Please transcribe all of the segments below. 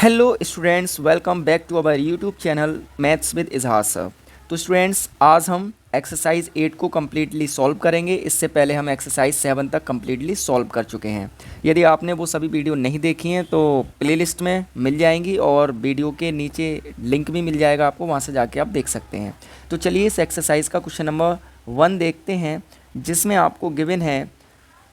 Hello students, welcome back to our YouTube channel maths with Izhar sir. तो students, आज हम exercise 8 को completely solve करेंगे। इससे पहले हम एक्सरसाइज 7 तक कम्प्लीटली सॉल्व कर चुके हैं। यदि आपने वो सभी वीडियो नहीं देखी हैं तो प्लेलिस्ट में मिल जाएंगी और वीडियो के नीचे लिंक भी मिल जाएगा आपको, वहाँ से जाके आप देख सकते हैं। तो चलिए इस एक्सरसाइज का क्वेश्चन नंबर 1 देखते हैं, जिसमें आपको गिवन है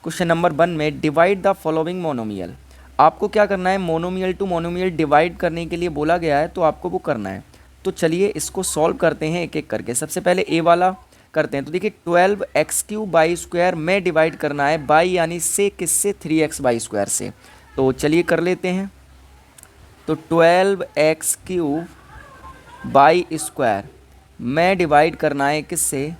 क्वेश्चन नंबर 1 में डिवाइड द फॉलोइंग मोनोमियल। आपको क्या करना है, मोनोमियल टू मोनोमियल डिवाइड करने के लिए बोला गया है, तो आपको वो करना है। तो चलिए इसको सॉल्व करते हैं एक एक करके। सबसे पहले ए वाला करते हैं। तो देखिए 12x³ बाई स्क्वायर में डिवाइड करना है, बाई यानी से किससे, 3x बाई स्क्वायर से। तो चलिए कर लेते हैं। तो 12x³ बाई स्क्वायर में डिवाइड करना है किससे,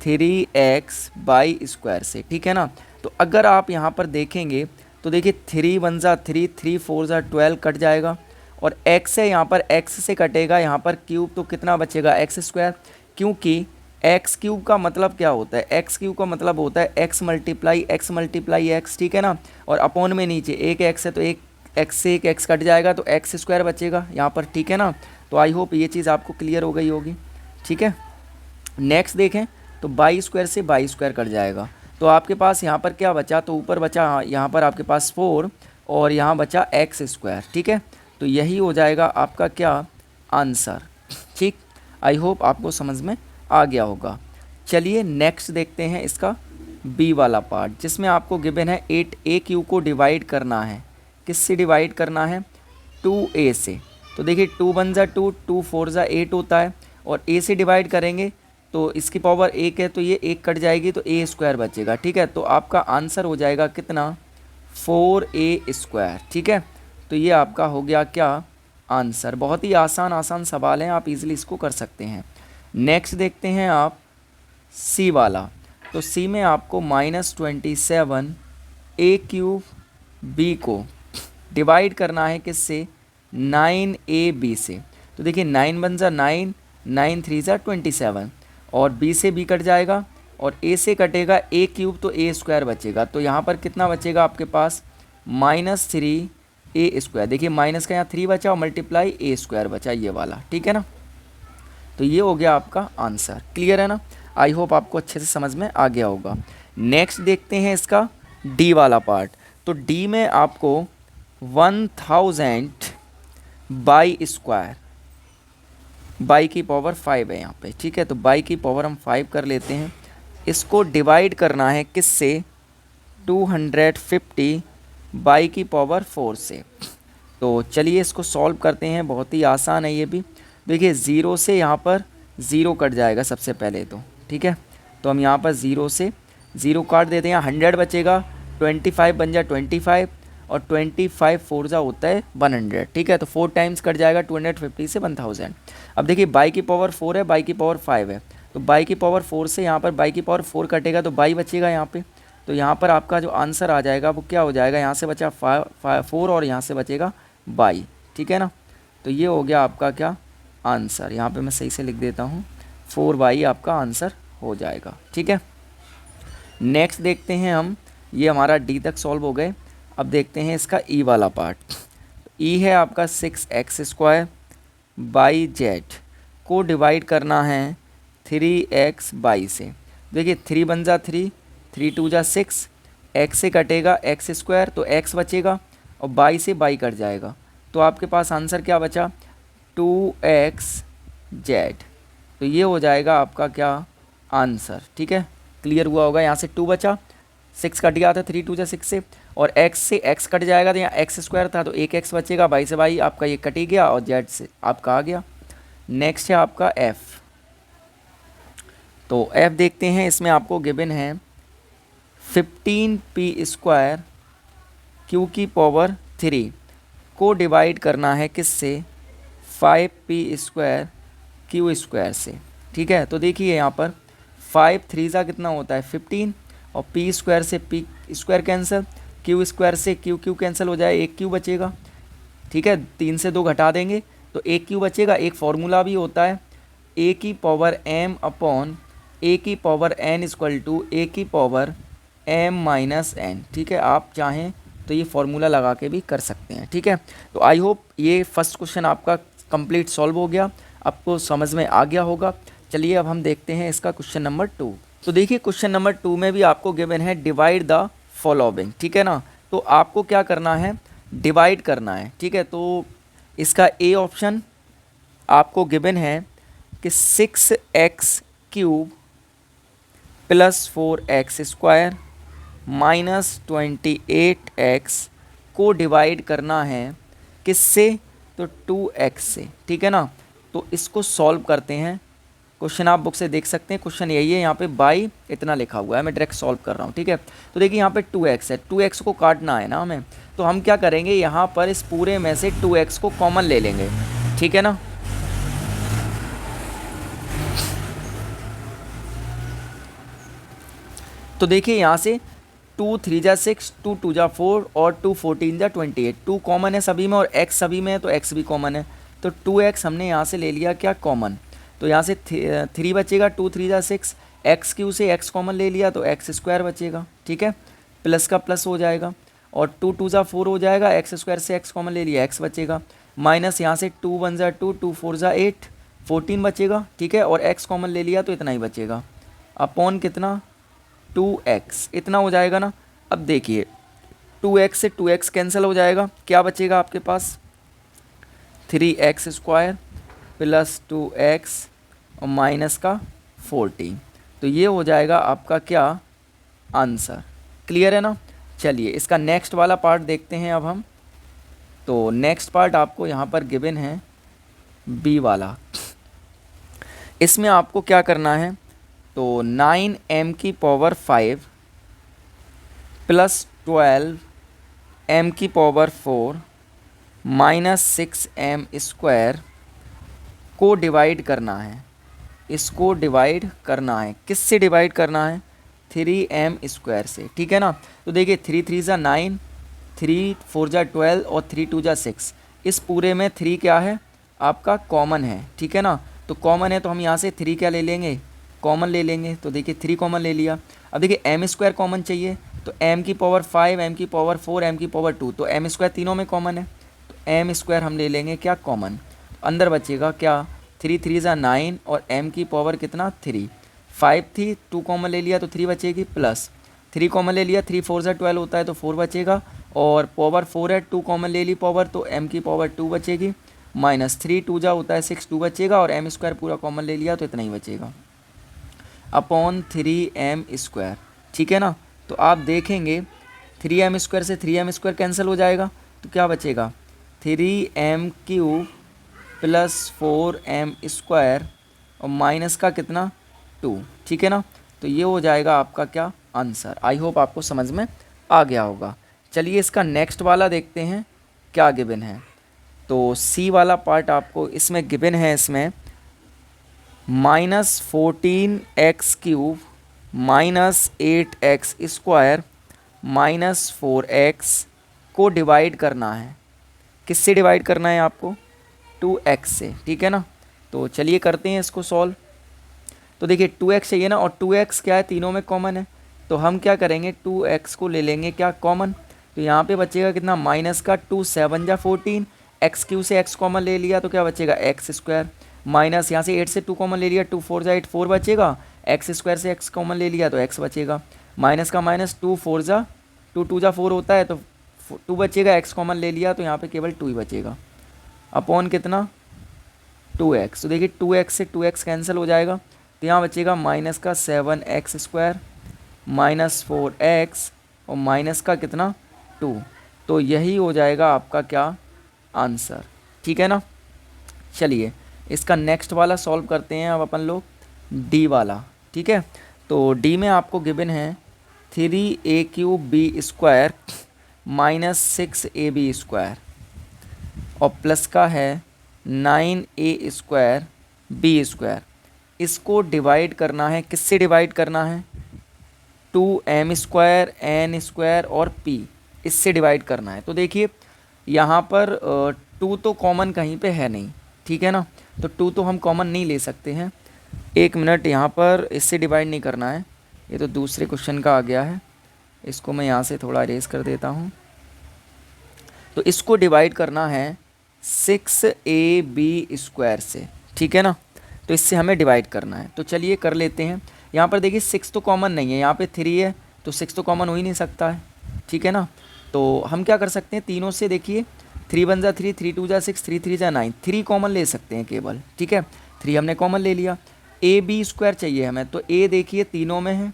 3x बाई स्क्वायर से, ठीक है ना। तो अगर आप यहाँ पर देखेंगे तो देखिए 3 1 जा 3, 3 4 जा 12 कट जाएगा, और x है यहाँ पर, x से कटेगा यहाँ पर क्यूब, तो कितना बचेगा, एक्स स्क्वायर। क्योंकि एक्स क्यूब का मतलब क्या होता है, एक्स क्यूब का मतलब होता है x मल्टीप्लाई x, ठीक है ना। और अपॉन में नीचे एक x है तो एक x से एक x कट जाएगा, तो एक्स स्क्वायर बचेगा यहाँ पर, ठीक है ना। तो आई होप ये चीज़ आपको क्लियर हो गई होगी, ठीक है। नेक्स्ट देखें तो बाई स्क्वायर से बाई स्क्वायर कट जाएगा, तो आपके पास यहाँ पर क्या बचा, तो ऊपर बचा यहाँ पर आपके पास 4 और यहाँ बचा एक्स स्क्वायर, ठीक है। तो यही हो जाएगा आपका क्या आंसर, ठीक। आई होप आपको समझ में आ गया होगा। चलिए नेक्स्ट देखते हैं इसका बी वाला पार्ट, जिसमें आपको गिवन है 8a³ को डिवाइड करना है। किससे डिवाइड करना है, 2a से। तो देखिए 2 1 जा 2, 2 4 जा 8 होता है, और a से डिवाइड करेंगे तो इसकी पावर 1 है, तो ये 1 कट जाएगी, तो a स्क्वायर बचेगा, ठीक है। तो आपका आंसर हो जाएगा कितना, 4a स्क्वायर, ठीक है। तो ये आपका हो गया क्या आंसर। बहुत ही आसान आसान सवाल हैं, आप इजीली इसको कर सकते हैं। नेक्स्ट देखते हैं आप सी वाला। तो सी में आपको -27a³ b को डिवाइड करना है किससे, 9ab से। तो देखिए 9 1 जा 9, 9 3 जा 27, और b से b कट जाएगा, और a से कटेगा a³ तो a स्क्वायर बचेगा। तो यहाँ पर कितना बचेगा आपके पास, -3a स्क्वायर। देखिए माइनस का यहाँ 3 बचा और मल्टीप्लाई a स्क्वायर बचा, ये वाला, ठीक है ना। तो ये हो गया आपका आंसर, क्लियर है ना। आई होप आपको अच्छे से समझ में आ गया होगा। नेक्स्ट देखते हैं इसका डी वाला पार्ट। तो डी में आपको 1000 बाई स्क्वायर, बाई की पावर 5 है यहाँ पे, ठीक है। तो बाई की पावर हम 5 कर लेते हैं। इसको डिवाइड करना है किससे, 250 बाई की पावर 4 से। तो चलिए इसको सॉल्व करते हैं, बहुत ही आसान है ये भी। देखिए 0 से यहाँ पर 0 कट जाएगा सबसे पहले तो, ठीक है। तो हम यहाँ पर 0 से 0 काट देते हैं, 100 बचेगा, 25 बन जाए 25, और 25 4 जा होता है 100, ठीक है। तो 4 टाइम्स कट जाएगा 250 से 1000। अब देखिए बाई की पावर 4 है, बाई की पावर 5 है, तो बाई की पावर 4 से यहाँ पर बाई की पावर 4 कटेगा, तो बाई बचेगा यहाँ पे। तो यहाँ पर आपका जो आंसर आ जाएगा वो क्या हो जाएगा, यहाँ से बचा 4 और यहाँ से बचेगा बाई, ठीक है ना। तो ये हो गया आपका क्या आंसर। यहाँ पे मैं सही से लिख देता हूँ, 4 बाई आपका आंसर हो जाएगा, ठीक है। नेक्स्ट देखते हैं हम, ये हमारा डी तक सॉल्व हो गए। अब देखते हैं इसका ई वाला पार्ट। ई है आपका 6x² बाई जेड को डिवाइड करना है 3x बाई से। देखिए 3 1 जा 3, 3 2 जा 6, x से कटेगा एक्स स्क्वायर, तो x बचेगा, और बाई से बाई कट जाएगा। तो आपके पास आंसर क्या बचा, 2xz। तो ये हो जाएगा आपका क्या आंसर, ठीक है। क्लियर हुआ होगा। यहाँ से 2 बचा, 6 कट गया था, 3 2 जा 6 से, और x से x कट जाएगा, तो यहाँ एक्स स्क्वायर था तो एक x बचेगा, बाई से बाई आपका ये कट ही गया, और z से आपका आ गया। नेक्स्ट है आपका f। तो f देखते हैं, इसमें आपको गिवन है 15p² q की पावर 3 को डिवाइड करना है किससे, 5p² q स्क्वायर से, ठीक है। तो देखिए यहाँ पर 5 3 जा कितना होता है 15, और p स्क्वायर से p square cancel, q square से q कैंसिल हो जाए, एक q बचेगा, ठीक है। 3 से 2 घटा देंगे तो एक q बचेगा। एक फार्मूला भी होता है a की पावर m अपॉन a की power n equal to a की पावर m माइनस n, ठीक है। आप चाहें तो ये फॉर्मूला लगा के भी कर सकते हैं, ठीक है। तो आई होप ये फर्स्ट क्वेश्चन आपका कंप्लीट सॉल्व हो गया, आपको समझ में आ गया होगा। चलिए अब हम देखते हैं इसका क्वेश्चन नंबर 2। तो देखिए क्वेश्चन नंबर 2 में भी आपको गिवन है डिवाइड द फॉलोइंग, ठीक है ना। तो आपको क्या करना है, डिवाइड करना है, ठीक है। तो इसका ए ऑप्शन आपको गिवन है कि 6x³ plus 4x² minus 28x को डिवाइड करना है किससे, तो 2x से, ठीक है ना। तो इसको सॉल्व करते हैं। क्वेश्चन आप बुक से देख सकते हैं, क्वेश्चन यही है, यहाँ पे बाई इतना लिखा हुआ है, मैं डायरेक्ट सॉल्व कर रहा हूँ, ठीक है। तो देखिए यहाँ पे 2x है, 2x को काटना है ना हमें, तो हम क्या करेंगे, यहाँ पर इस पूरे में से 2x को कॉमन ले लेंगे, ठीक है ना। तो देखिए यहाँ से 2 3 जा 6, 2 2 जा 4 और 2 14 जा 28, 2 कॉमन है सभी में और x सभी में है, तो x भी कॉमन है। तो 2x हमने यहाँ से ले लिया क्या, कॉमन। तो यहाँ से 3 बचेगा, 2 3 जा 6, x³ से x कॉमन ले लिया तो x² बचेगा, ठीक है। प्लस का प्लस हो जाएगा और 2 2 जा 4 हो जाएगा, x² से x कॉमन ले लिया, x बचेगा। माइनस यहाँ से 2 1 जा 2, 2 4 जा 8, 14 बचेगा, ठीक है। और x कॉमन ले लिया तो इतना ही बचेगा, अपॉन कितना, 2x, इतना हो जाएगा ना। अब देखिए 2x से 2x कैंसिल हो जाएगा, क्या बचेगा आपके पास, 3x² प्लस 2x और माइनस का 14। तो ये हो जाएगा आपका क्या, आंसर। क्लियर है ना। चलिए इसका नेक्स्ट वाला पार्ट देखते हैं अब हम। तो नेक्स्ट पार्ट आपको यहाँ पर गिवन है बी वाला। इसमें आपको क्या करना है, तो 9m⁵ plus 12m⁴ minus 6m² को डिवाइड करना है। इसको डिवाइड करना है, किससे डिवाइड करना है, 3m² से, ठीक है ना। तो देखिए 3 3 जा 9, 3 4 जा 12 और 3 2 जा 6, इस पूरे में 3 क्या है आपका, कॉमन है, ठीक है ना। तो कॉमन है तो हम यहाँ से 3 क्या ले लेंगे, कॉमन ले लेंगे। तो देखिए 3 कॉमन ले लिया। अब देखिए m² कॉमन चाहिए, तो m⁵ m⁴ m⁵2, तो m² तीनों में कॉमन है, तो m² हम ले लेंगे क्या, कॉमन। अंदर बचेगा क्या, 3 3 जा 9 और m⁵ कितना 3, 5 थी, 2 कॉमन ले लिया तो 3 बचेगी, प्लस 3 कॉमन ले लिया, 3 4 जा 12 होता है तो 4 बचेगा, और पावर 4 है, 2 कॉमन ले ली पावर, तो m⁵2 बचेगी, माइनस 3 2 जा होता है 6, 2 बचेगा, और m² पूरा कॉमन ले लिया तो इतना ही बचेगा, अपॉन 3m², ठीक है ना। तो आप देखेंगे 3m² से 3m² कैंसिल हो जाएगा, तो क्या बचेगा, 3m³ प्लस 4m² और माइनस का कितना 2, ठीक है ना। तो ये हो जाएगा आपका क्या, आंसर। आई होप आपको समझ में आ गया होगा। चलिए इसका नेक्स्ट वाला देखते हैं क्या गिवन है। तो सी वाला पार्ट आपको इसमें गिवन है, इसमें -14x³ minus 8x² minus 4x को डिवाइड करना है। किससे डिवाइड करना है आपको, 2x से, ठीक है ना। तो चलिए करते हैं इसको सॉल्व। तो देखिए 2x चाहिए ना, और 2x क्या है, तीनों में कॉमन है, तो हम क्या करेंगे, 2x को ले लेंगे क्या, कॉमन। तो यहाँ पे बचेगा कितना, माइनस का 2 7 जा 14, x³ से x कॉमन ले लिया तो क्या बचेगा, x², माइनस यहाँ से 8 से 2 कॉमन ले लिया, 2 4 जा 8, 4 बचेगा, x² से x कॉमन ले लिया तो x बचेगा, माइनस का माइनस 2 4 जा 2 2 जा 4 होता है तो 2 बचेगा, x कॉमन ले लिया तो यहाँ पे केवल 2 ही बचेगा, अपॉन कितना 2x। तो देखिए 2x से 2x कैंसिल हो जाएगा, तो यहाँ बचेगा माइनस का 7x² माइनस 4x और माइनस का कितना 2। तो यही हो जाएगा आपका क्या, आंसर, ठीक है ना। चलिए इसका नेक्स्ट वाला सॉल्व करते हैं अब अपन लोग, डी वाला, ठीक है। तो डी में आपको गिवन है 3a³ माइनस 6ab² और प्लस का है 9a²b²। इसको डिवाइड करना है, किससे डिवाइड करना है, 2m² n² और p, इससे डिवाइड करना है। तो देखिए यहाँ पर 2 तो कॉमन कहीं पे है नहीं, ठीक है ना, तो 2 तो हम कॉमन नहीं ले सकते हैं। एक मिनट, यहाँ पर इससे डिवाइड नहीं करना है, ये तो दूसरे क्वेश्चन का आ गया है, इसको मैं यहाँ से थोड़ा अरेज कर देता हूँ। तो इसको डिवाइड करना है 6ab² से, ठीक है ना। तो इससे हमें डिवाइड करना है, तो चलिए कर लेते हैं। यहाँ पर देखिए 6 तो कॉमन नहीं है, यहाँ पे 3 है, तो 6 तो कॉमन हो ही नहीं सकता है, ठीक है ना। तो हम क्या कर सकते हैं, तीनों से देखिए 3 1 जा 3, 3 2 जा 6, 3 3 जा 9, 3 कॉमन ले सकते हैं केवल, ठीक है। 3 हमने कॉमन ले लिया। ab² चाहिए हमें, तो a देखिए तीनों में है,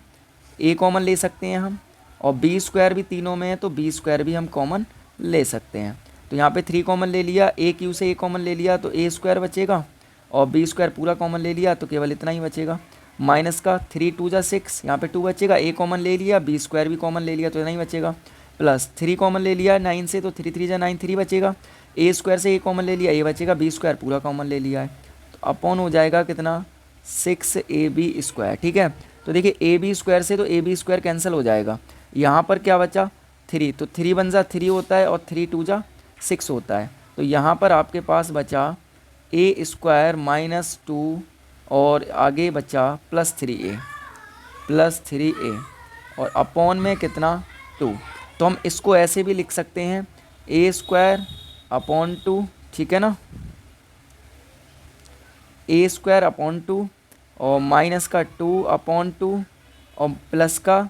a कॉमन ले सकते हैं हम, और b² भी तीनों में है, तो b² भी हम कॉमन ले सकते हैं। तो यहाँ पे 3 कॉमन ले लिया, a³ से a कॉमन ले लिया तो a² बचेगा, और b² पूरा कॉमन ले लिया तो केवल इतना ही बचेगा। माइनस का 3 2 जा 6, यहाँ पे 2 बचेगा, a कॉमन ले लिया, b² भी कॉमन ले लिया तो इतना ही बचेगा। प्लस 3 कॉमन ले लिया 9 से, तो 3 3 जा 9, 3 बचेगा। a² से a कॉमन ले लिया, a बचेगा, b² पूरा कॉमन ले लिया है, तो अपॉन हो जाएगा कितना 6ab², ठीक है। तो देखिए ab² से तो ab² कैंसिल हो जाएगा, यहाँ पर क्या बचा 3, तो 3 1 जा 3 होता है, और 3 2 जा 6 होता है, तो यहाँ पर आपके पास बचा a² माइनस 2, और आगे बचा +3a और अपॉन में कितना 2। तो हम इसको ऐसे भी लिख सकते हैं a²/2, ठीक है ना, a²/2, और माइनस का 2/2, और प्लस का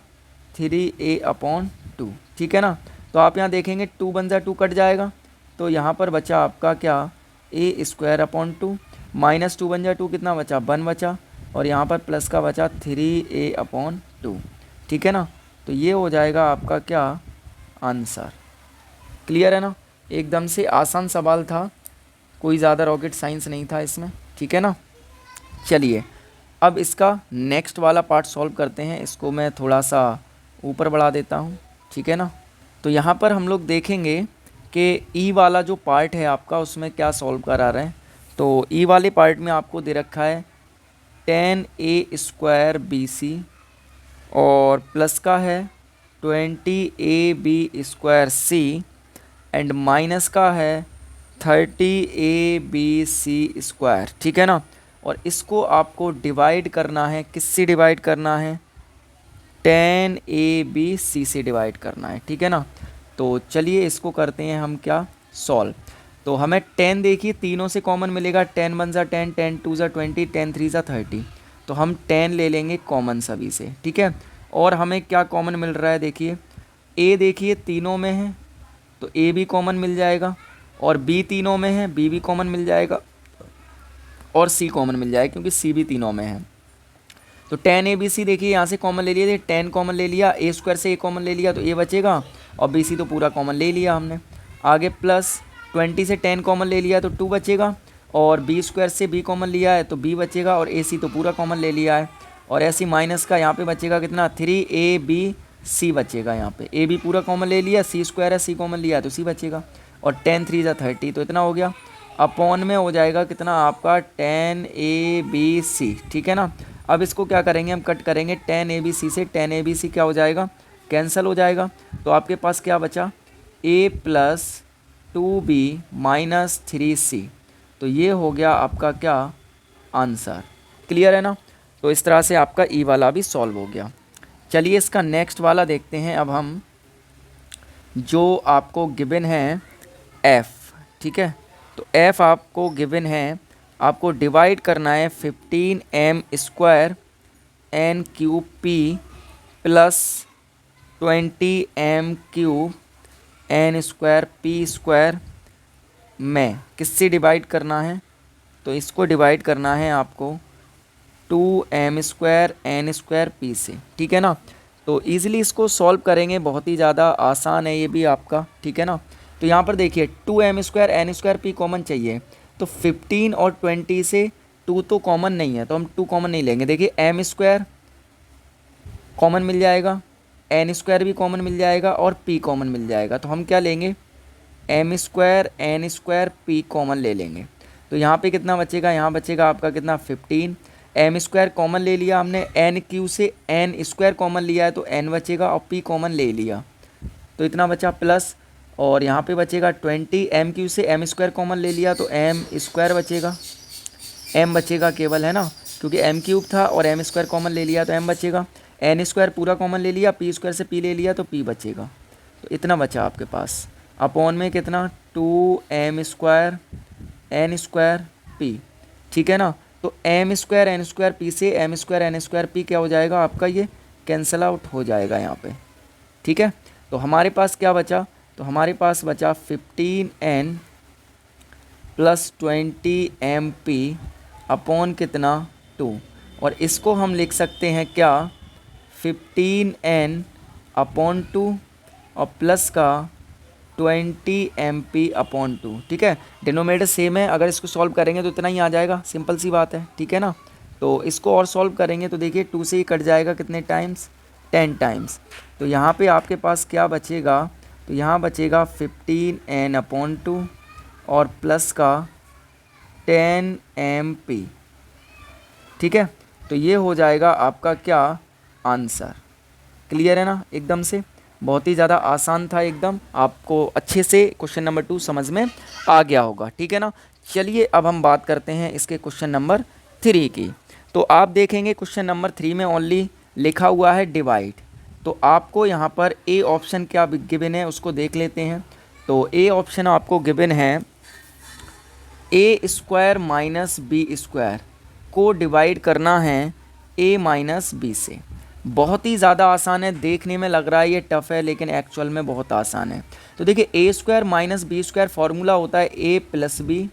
3a/2, ठीक है ना। तो आप यहाँ देखेंगे 2 1 जा 2 कट जाएगा, तो यहाँ पर बचा आपका क्या a²/2, माइनस 2 1 जा 2 कितना बचा 1 बचा, और यहाँ पर प्लस का बचा 3a/2, ठीक है ना। तो ये हो जाएगा आपका क्या आंसर। क्लियर है ना, एकदम से आसान सवाल था, कोई ज़्यादा रॉकेट साइंस नहीं था इसमें, ठीक है ना। चलिए अब इसका नेक्स्ट वाला पार्ट सॉल्व करते हैं, इसको मैं थोड़ा सा ऊपर बढ़ा देता हूँ, ठीक है ना। तो यहाँ पर हम लोग देखेंगे कि ई वाला जो पार्ट है आपका उसमें क्या सॉल्व करा रहे हैं। तो ई वाले पार्ट में आपको दे रखा है 10a² BC, और प्लस का है 20ab² C, एंड माइनस का है 30abc², ठीक है ना। और इसको आपको डिवाइड करना है, किससे डिवाइड करना है 10abc से डिवाइड करना है, ठीक है ना। तो चलिए इसको करते हैं हम क्या सॉल्व। तो हमें 10 देखिए तीनों से कॉमन मिलेगा, 10 1 जा 10, 10 2 जा 20, 10 3 जा 30, तो हम 10 ले लेंगे कॉमन सभी से, ठीक है। और हमें क्या कॉमन मिल रहा है देखिए, a देखिए तीनों में है तो a भी कॉमन मिल जाएगा, और b तीनों में है b भी कॉमन मिल जाएगा, और c कॉमन मिल जाएगा क्योंकि c भी तीनों में है। तो 10abc देखिए यहाँ से कॉमन ले लिया, 10 कॉमन ले लिया, a² से a कॉमन ले लिया तो a बचेगा, और bc तो पूरा कॉमन ले लिया हमने। आगे प्लस 20 से 10 कॉमन ले लिया तो 2 बचेगा, और b² से b कॉमन लिया है तो b बचेगा, और ac तो पूरा कॉमन ले लिया है, और ऐसी माइनस का यहाँ पे बचेगा कितना 3abc बचेगा, यहाँ पे a भी पूरा कॉमन ले लिया, c² है c कॉमन लिया तो c बचेगा, और 10 3 जा 30, तो इतना हो गया। अपॉन में हो जाएगा कितना आपका 10abc, ठीक है ना। अब इसको क्या करेंगे हम कट करेंगे, 10abc से 10abc क्या हो जाएगा कैंसिल हो जाएगा, तो आपके पास क्या बचा a + 2b - 3c, तो ये हो गया आपका क्या आंसर। क्लियर है ना। तो इस तरह से आपका ई वाला भी सॉल्व हो गया। चलिए इसका नेक्स्ट वाला देखते हैं अब हम, जो आपको गिवन है f, ठीक है। तो f आपको गिवन है, आपको डिवाइड करना है 15m² n³ + 20m³ n² p² में किससे डिवाइड करना है, तो इसको डिवाइड करना है आपको 2m² n² p से, ठीक है ना। तो ईज़िली इसको सॉल्व करेंगे, बहुत ही ज़्यादा आसान है ये भी आपका, ठीक है ना। तो यहाँ पर देखिए 2m² n² p कॉमन चाहिए, तो 15 और 20 से 2 तो कॉमन नहीं है, तो हम 2 कॉमन नहीं लेंगे। देखिए m² कॉमन मिल जाएगा, n² भी कॉमन मिल जाएगा, और p कॉमन मिल जाएगा, तो हम क्या लेंगे m² n² p कॉमन ले लेंगे। तो यहाँ पे कितना बचेगा, यहाँ बचेगा आपका कितना 15, m² कॉमन ले लिया हमने, n³ से n² कॉमन लिया है तो n बचेगा, और p कॉमन ले लिया तो इतना बचा प्लस, और यहाँ पे बचेगा 20, m³ से m² कॉमन ले लिया तो m² बचेगा, m बचेगा केवल, है ना, क्योंकि m³ था और m² कॉमन ले लिया तो m बचेगा, n² पूरा कॉमन ले लिया, p² से p ले लिया तो p बचेगा, तो इतना बचा आपके पास। अपॉन में कितना 2m² n² p, ठीक है ना। तो m² n² p से m² n² p क्या हो जाएगा आपका, ये कैंसल आउट हो जाएगा यहाँ पे, ठीक है। तो हमारे पास क्या बचा, तो हमारे पास बचा 15n + 20mp अपॉन कितना 2, और इसको हम लिख सकते हैं क्या 15n अपॉन 2 और प्लस का 20mp अपॉन 2, ठीक है। डिनोमिनेटर सेम है, अगर इसको सॉल्व करेंगे तो इतना ही आ जाएगा, सिंपल सी बात है, ठीक है ना। तो इसको और सॉल्व करेंगे तो देखिए 2 से ही कट जाएगा कितने टाइम्स, 10 टाइम्स। तो यहाँ पे आपके पास क्या बचेगा, तो यहाँ बचेगा 15n अपॉन 2 और प्लस का 10mp, ठीक है। तो ये हो जाएगा आपका क्या आंसर। क्लियर है ना एकदम से, बहुत ही ज़्यादा आसान था एकदम, आपको अच्छे से क्वेश्चन नंबर 2 समझ में आ गया होगा, ठीक है ना। चलिए अब हम बात करते हैं इसके क्वेश्चन नंबर 3 की। तो आप देखेंगे क्वेश्चन नंबर 3 में ओनली लिखा हुआ है डिवाइड। तो आपको यहाँ पर ए ऑप्शन क्या गिवन है उसको देख लेते हैं। तो ए ऑप्शन आपको गिवन है a² माइनस b² को डिवाइड करना है a माइनस बी से। बहुत ही ज़्यादा आसान है, देखने में लग रहा है ये टफ़ है लेकिन एक्चुअल में बहुत आसान है। तो देखिए a² माइनस b² फार्मूला होता है a प्लस बी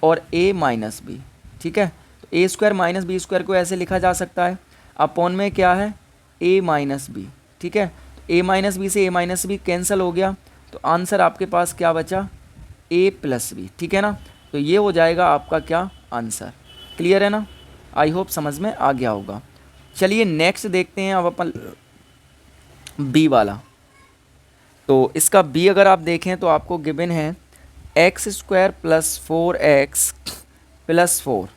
और a माइनस बी, ठीक है। तो a² माइनस b² को ऐसे लिखा जा सकता है, अपॉन में क्या है a माइनस बी, ठीक है। तो a माइनस बी से a माइनस बी कैंसिल हो गया, तो आंसर आपके पास क्या बचा a प्लस बी, ठीक है ना। तो ये हो जाएगा आपका क्या आंसर। क्लियर है ना, आई होप समझ में आ गया होगा। चलिए नेक्स्ट देखते हैं अब अपन बी वाला। तो इसका बी अगर आप देखें तो आपको गिवन है x² + 4x + 4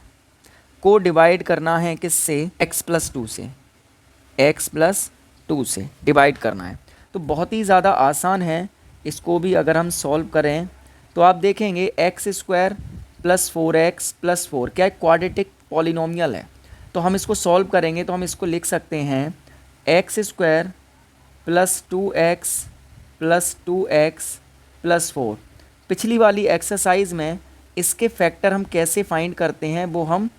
को डिवाइड करना है किससे, x + 2 से, x + 2 से डिवाइड करना है। तो बहुत ही ज़्यादा आसान है, इसको भी अगर हम सॉल्व करें तो आप देखेंगे x² + 4x + 4 क्या क्वाड्रेटिक पॉलिनोमियल है। तो हम इसको सॉल्व करेंगे तो हम इसको लिख सकते हैं x² + 2x + 2x + 4। पिछली वाली एक्सरसाइज में इसके फैक्टर हम कैसे फाइंड करते हैं वो हम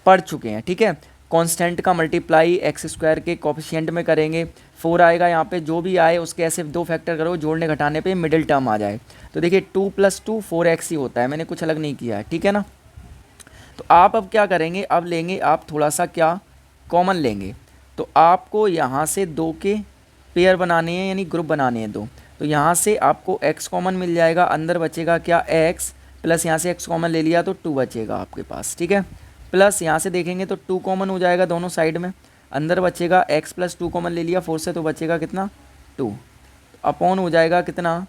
पढ़ चुके हैं, ठीक है। कांस्टेंट का मल्टीप्लाई x² के कोफिशिएंट में करेंगे, 4 आएगा यहाँ पे, जो भी आए उसके ऐसे 2 फैक्टर करो, जोड़ने घटाने पे मिडिल टर्म आ जाए। तो देखिए 2 + 2 4x ही होता है, मैंने कुछ अलग नहीं किया है, ठीक है ना। तो आप अब क्या करेंगे, अब लेंगे आप थोड़ा सा क्या कॉमन लेंगे। तो आपको यहाँ से 2 के पेयर बनाने हैं, यानी ग्रुप बनाने हैं 2। तो यहाँ से आपको x कॉमन मिल जाएगा, अंदर बचेगा क्या x, प्लस यहाँ से x कॉमन ले लिया तो 2 बचेगा आपके पास, ठीक है। प्लस यहाँ से देखेंगे तो 2 कॉमन हो जाएगा दोनों साइड में, अंदर बचेगा x + 2 कॉमन ले लिया 4 से तो बचेगा कितना 2, अपॉन हो जाएगा कितना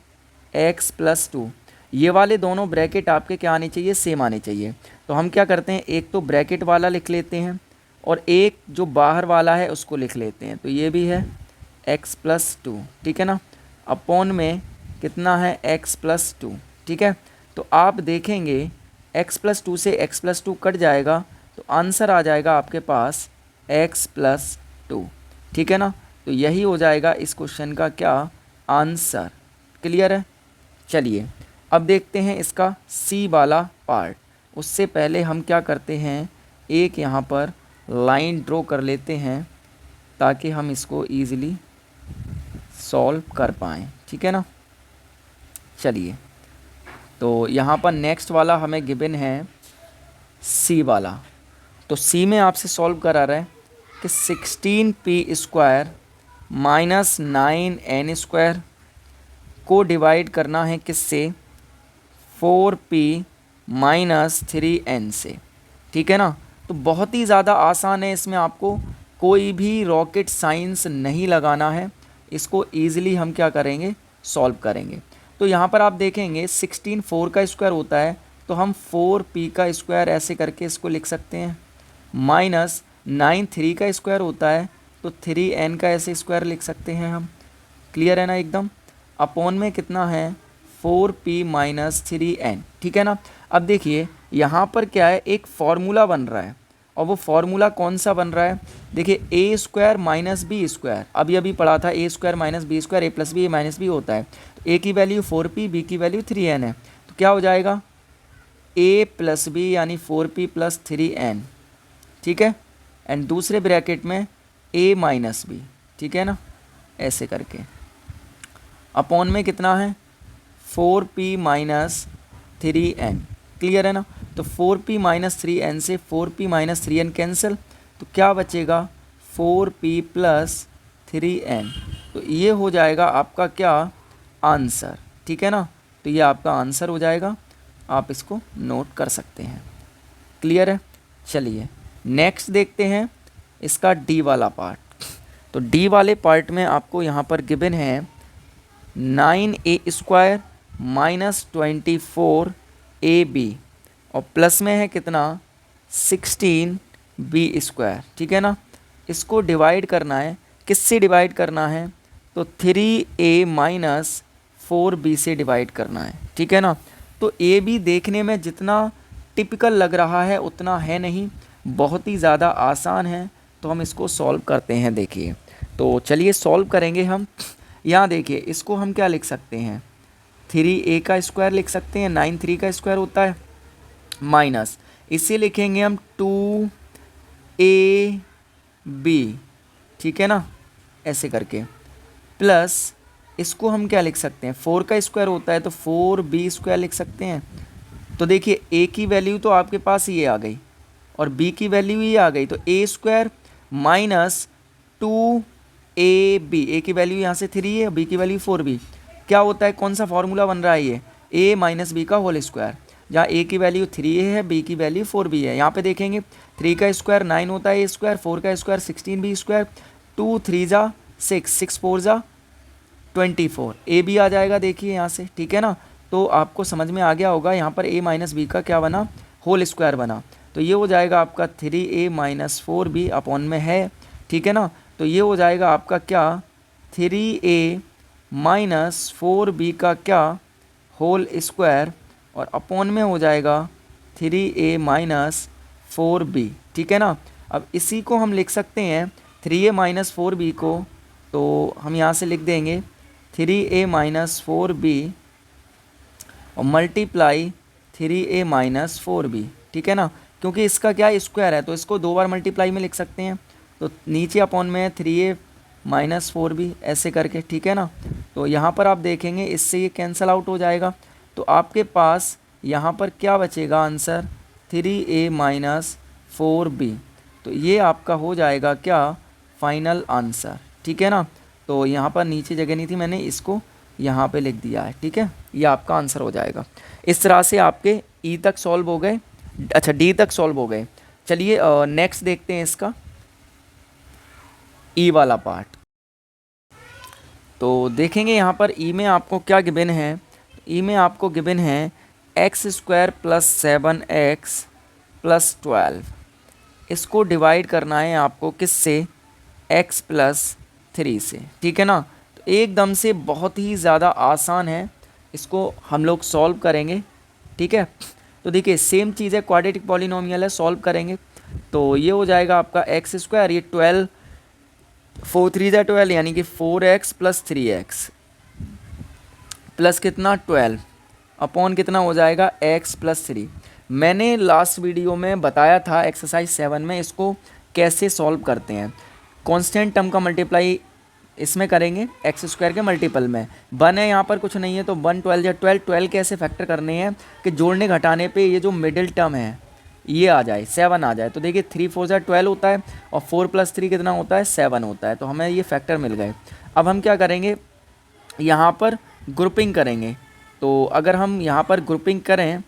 x + 2। ये वाले दोनों ब्रैकेट आपके क्या आने चाहिए, सेम आने चाहिए। तो हम क्या करते हैं, एक तो ब्रैकेट वाला लिख लेते हैं और एक जो बाहर वाला है उसको लिख लेते हैं। तो ये भी है x + 2, ठीक है ना, अपॉन में कितना है x + 2, ठीक है। तो आप देखेंगे x + 2 से x + 2 कट जाएगा, तो आंसर आ जाएगा आपके पास x + 2, ठीक है ना। तो यही हो जाएगा इस क्वेश्चन का क्या आंसर। क्लियर है। चलिए अब देखते हैं इसका सी वाला पार्ट। उससे पहले हम क्या करते हैं, एक यहाँ पर लाइन ड्रॉ कर लेते हैं ताकि हम इसको ईज़िली सॉल्व कर पाएँ, ठीक है ना। चलिए तो यहाँ पर नेक्स्ट वाला हमें गिवन है सी वाला। तो सी में आपसे सॉल्व करा रहा है कि 16p² - 9n² को डिवाइड करना है किससे, 4p - 3n से, ठीक है ना। तो बहुत ही ज़्यादा आसान है, इसमें आपको कोई भी रॉकेट साइंस नहीं लगाना है, इसको ईज़िली हम क्या करेंगे सॉल्व करेंगे। तो यहाँ पर आप देखेंगे 16 4 का स्क्वायर होता है, तो हम 4p का स्क्वायर ऐसे करके इसको लिख सकते हैं, माइनस 9 3 का स्क्वायर होता है तो 3n का ऐसे स्क्वायर लिख सकते हैं हम। क्लियर है ना एकदम। अपॉन में कितना है 4p - 3n, ठीक है ना। अब देखिए यहाँ पर क्या है, एक फॉर्मूला बन रहा है और वो फार्मूला कौन सा बन रहा है, देखिए ए स्क्वायर माइनस बी स्क्वायर, अभी अभी पढ़ा था ए स्क्वायर माइनस बी स्क्वायर ए प्लस बी ए माइनस बी होता है। तो ए की वैल्यू 4p, बी की वैल्यू 3n है, तो क्या हो जाएगा a प्लस बी यानी 4p प्लस 3n, ठीक है। एंड दूसरे ब्रैकेट में a माइनस बी, ठीक है ना, ऐसे करके अपॉन में कितना है 4p माइनस 3n, क्लियर है ना। तो 4p माइनस 3n से 4p माइनस 3n कैंसिल, तो क्या बचेगा 4p प्लस 3n, तो ये हो जाएगा आपका क्या आंसर, ठीक है ना। तो ये आपका आंसर हो जाएगा, आप इसको नोट कर सकते हैं, क्लियर है। चलिए नेक्स्ट देखते हैं इसका डी वाला पार्ट। तो डी वाले पार्ट में आपको यहाँ पर गिवन है 9a स्क्वायर माइनस 24ab और प्लस में है कितना 16b स्क्वायर, ठीक है ना। इसको डिवाइड करना है, किससे डिवाइड करना है, तो 3a माइनस 4b से डिवाइड करना है, ठीक है ना। तो ए बी देखने में जितना टिपिकल लग रहा है उतना है नहीं, बहुत ही ज़्यादा आसान है। तो हम इसको सॉल्व करते हैं, देखिए। तो चलिए सॉल्व करेंगे हम। यहाँ देखिए इसको हम क्या लिख सकते हैं 3a का स्क्वायर लिख सकते हैं, 9 3 का स्क्वायर होता है, माइनस इसे लिखेंगे हम 2ab, ठीक है ना, ऐसे करके, प्लस इसको हम क्या लिख सकते हैं 4 का स्क्वायर होता है तो 4b स्क्वायर लिख सकते हैं। तो देखिए a की वैल्यू तो आपके पास ये आ गई और b की वैल्यू ये आ गई, तो a square minus 2ab, a की वैल्यू यहाँ से 3 है, b की वैल्यू 4b, क्या होता है, कौन सा फॉर्मूला बन रहा है ये a माइनस बी का होल स्क्वायर, जहाँ a की वैल्यू 3 है, b की वैल्यू 4b है। यहाँ पे देखेंगे 3 का स्क्वायर 9 होता है a स्क्वायर, 4 का स्क्वायर 16b स्क्वायर, 2 3 जा 6, 6 4 जा 24, ए बी आ जाएगा देखिए यहाँ से, ठीक है ना। तो आपको समझ में आ गया होगा, यहाँ पर a माइनस बी का क्या बना होल स्क्वायर बना, तो ये हो जाएगा आपका 3a माइनस 4b अपॉन में है, ठीक है ना। तो ये हो जाएगा आपका क्या 3a माइनस 4b का क्या होल स्क्वायर और अपॉन में हो जाएगा 3a माइनस 4b, ठीक है ना। अब इसी को हम लिख सकते हैं 3a माइनस 4b को, तो हम यहाँ से लिख देंगे 3a माइनस 4b और मल्टीप्लाई 3a माइनस 4b, ठीक है ना, क्योंकि इसका क्या स्क्वायर है तो इसको 2 बार मल्टीप्लाई में लिख सकते हैं। तो नीचे अपॉन में 3a माइनस 4b ऐसे करके, ठीक है ना। तो यहाँ पर आप देखेंगे इससे ये कैंसिल आउट हो जाएगा, तो आपके पास यहाँ पर क्या बचेगा आंसर 3a माइनस 4b, तो ये आपका हो जाएगा क्या फाइनल आंसर, ठीक है ना। तो यहाँ पर नीचे जगह नहीं थी, मैंने इसको यहाँ पे लिख दिया है, ठीक है, ये आपका आंसर हो जाएगा। इस तरह से आपके ई तक सॉल्व हो गए, अच्छा डी तक सॉल्व हो गए। चलिए नेक्स्ट देखते हैं इसका ई वाला पार्ट। तो देखेंगे यहाँ पर ई में आपको क्या गिवन है, ई में आपको गिवन है x square plus 7x plus 12, इसको डिवाइड करना है आपको किससे x प्लस 3 से, ठीक है ना। तो एकदम से बहुत ही ज़्यादा आसान है, इसको हम लोग सॉल्व करेंगे, ठीक है। तो देखिए सेम चीज़ है, क्वाड्रेटिक पॉलिनोमियल है, सॉल्व करेंगे तो ये हो जाएगा आपका एक्स स्क्वायर, ये 12 4 3 जा 12 यानी कि 4x प्लस 3x प्लस कितना 12 अपॉन कितना हो जाएगा x प्लस 3। मैंने लास्ट वीडियो में बताया था एक्सरसाइज 7 में इसको कैसे सॉल्व करते हैं। कांस्टेंट टर्म का मल्टीप्लाई इसमें करेंगे एक्स स्क्वायर के मल्टीपल में, 1 है यहाँ पर कुछ नहीं है तो 1 12 या 12 12 कैसे फैक्टर करने हैं कि जोड़ने घटाने पे ये जो मिडिल टर्म है ये आ जाए 7 आ जाए। तो देखिए 3 4 जा 12 होता है और 4 प्लस 3 कितना होता है 7 होता है, तो हमें ये फैक्टर मिल गए। अब हम क्या करेंगे यहाँ पर ग्रुपिंग करेंगे, तो अगर हम यहाँ पर ग्रुपिंग करें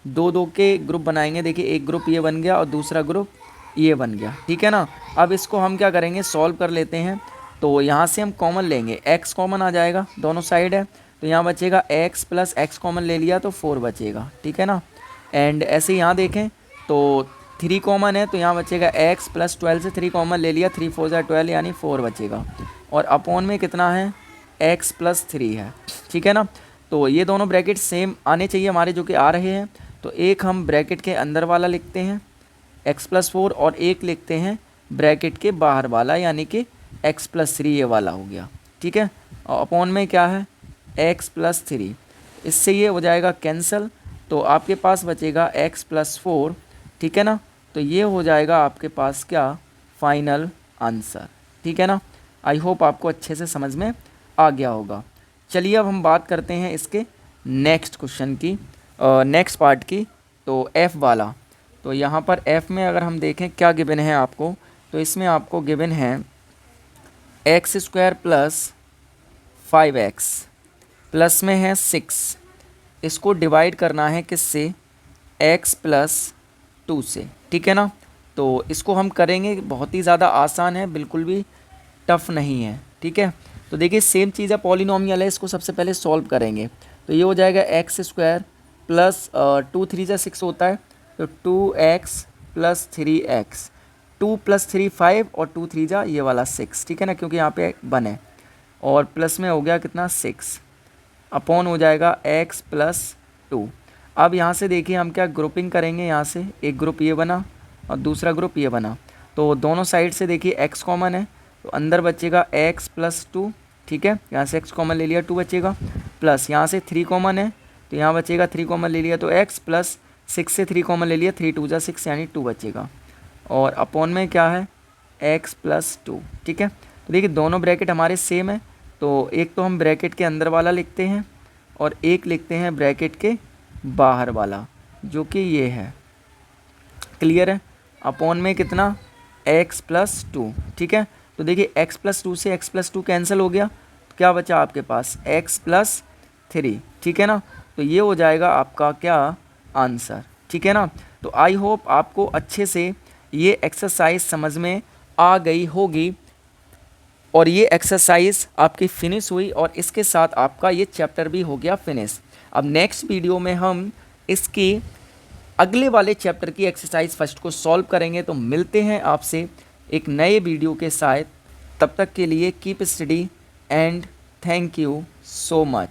2 2 के ग्रुप बनाएंगे, देखिए एक ग्रुप ये बन गया और दूसरा ग्रुप ये बन गया, ठीक है ना। अब इसको हम क्या करेंगे सॉल्व कर लेते हैं, तो यहाँ से हम कॉमन लेंगे, x कॉमन आ जाएगा दोनों साइड है, तो यहाँ बचेगा x प्लस x कॉमन ले लिया तो 4 बचेगा, ठीक है ना। एंड ऐसे यहाँ देखें तो 3 कॉमन है तो यहाँ बचेगा x प्लस 12 से 3 कॉमन ले लिया, 3 4 जा 12 यानी 4 बचेगा और अपॉन में कितना है x प्लस 3 है, ठीक है ना। तो ये दोनों ब्रैकेट सेम आने चाहिए हमारे जो कि आ रहे हैं, तो एक हम ब्रैकेट के अंदर वाला लिखते हैं x+4 और एक लिखते हैं ब्रैकेट के बाहर वाला यानी कि x+3 ये वाला हो गया, ठीक है। और अपॉन में क्या है x+3, इससे ये हो जाएगा कैंसिल, तो आपके पास बचेगा x+4, ठीक है ना। तो ये हो जाएगा आपके पास क्या फाइनल आंसर, ठीक है ना। आई होप आपको अच्छे से समझ में आ गया होगा। चलिए अब हम बात करते हैं इसके नेक्स्ट क्वेश्चन की, नेक्स्ट पार्ट की, तो f वाला। तो यहाँ पर f में अगर हम देखें क्या गिवन है आपको, तो इसमें आपको गिवन है x² + 5x प्लस में है 6, इसको डिवाइड करना है किससे x+2 से, ठीक है ना। तो इसको हम करेंगे, बहुत ही ज़्यादा आसान है, बिल्कुल भी टफ नहीं है, ठीक है। तो देखिए सेम चीज़ है, पॉलिनोमियल है, इसको सबसे पहले सॉल्व करेंगे। तो ये हो जाएगा x² + 2 3 जा 6 होता है, तो 2x + 3x, 2 + 3 5 और 2 3 जा ये वाला 6, ठीक है ना, क्योंकि यहाँ पे 1 है और प्लस में हो गया कितना 6, अपॉन हो जाएगा x+2। अब यहाँ से देखिए हम क्या ग्रुपिंग करेंगे, यहाँ से एक ग्रुप ये बना और दूसरा ग्रुप ये बना, तो दोनों साइड से देखिए x कॉमन है, तो अंदर बचेगा x+2, ठीक है, यहाँ से x कॉमन ले लिया 2 बचेगा, प्लस यहाँ से 3 कॉमन है, तो यहाँ बचेगा 3 कॉमन ले लिया तो x, प्लस 6 से 3 कॉमन ले लिया, 3 2 जा 6 यानी 2 बचेगा, और अपॉन में क्या है x+2, ठीक है। तो देखिए दोनों ब्रैकेट हमारे सेम है, तो एक तो हम ब्रैकेट के अंदर वाला लिखते हैं और एक लिखते हैं ब्रैकेट के बाहर वाला, जो कि ये है, क्लियर है। अपॉन में कितना x+2, ठीक है। तो देखिए x+2 से x+2 कैंसिल हो गया, तो क्या बचा आपके पास x+3, ठीक है ना। तो ये हो जाएगा आपका क्या आंसर, ठीक है ना। तो आई होप आपको अच्छे से ये एक्सरसाइज समझ में आ गई होगी और ये एक्सरसाइज आपकी फिनिश हुई और इसके साथ आपका ये चैप्टर भी हो गया फिनिश। अब नेक्स्ट वीडियो में हम इसकी अगले वाले चैप्टर की एक्सरसाइज फर्स्ट को सॉल्व करेंगे। तो मिलते हैं आपसे एक नए वीडियो के साथ, तब तक के लिए keep study and thank you so much.